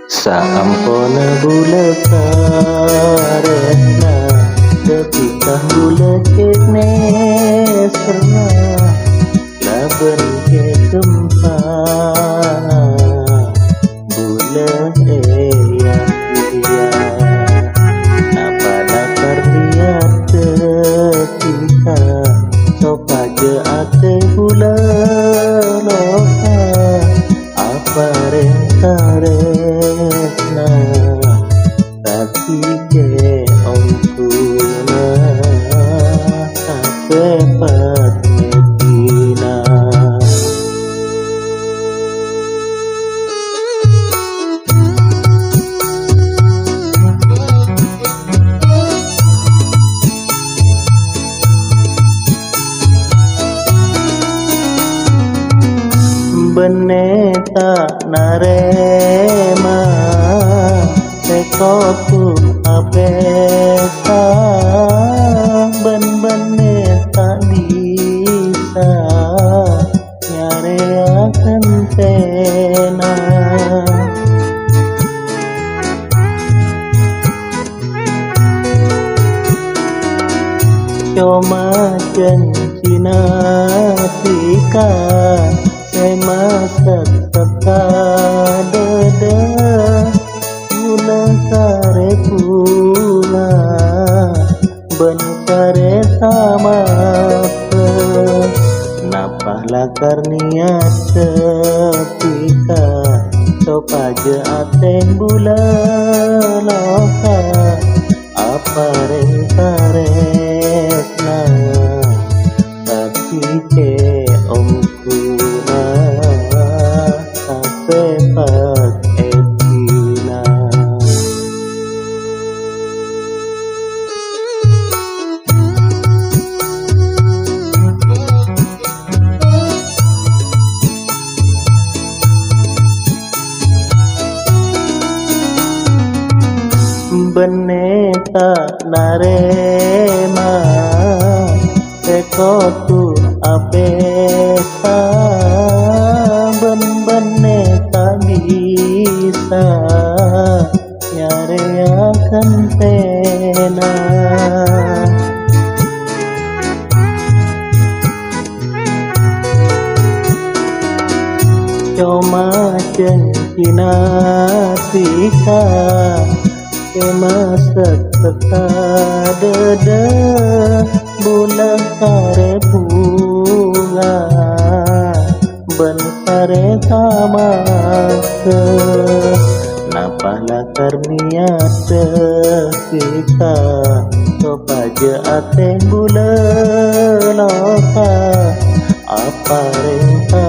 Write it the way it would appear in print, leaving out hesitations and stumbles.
Saampona bulekarena ketika bulekne serna laban ke kempana bule ya apana terlihat ketika sopaje ate bule loka apa rentaresna tapi ke ongkuna sepat metina bene tak narema sekotu apesa bene tak bisa nyare akan tena cuma janjina tika masak seka dada gula kare pula ben kare sama napah lakar niat ketika sopaje aten bula loka apa rentaresna tapi ke omkuna sepat etina bene tak narema sekotu apesa bene tak bisa nyare akan tena cuma janjina tika masak seka dada bulan kare bunga ben kare sama ke napah lakar niat kita sopaje ate bula loka apa renta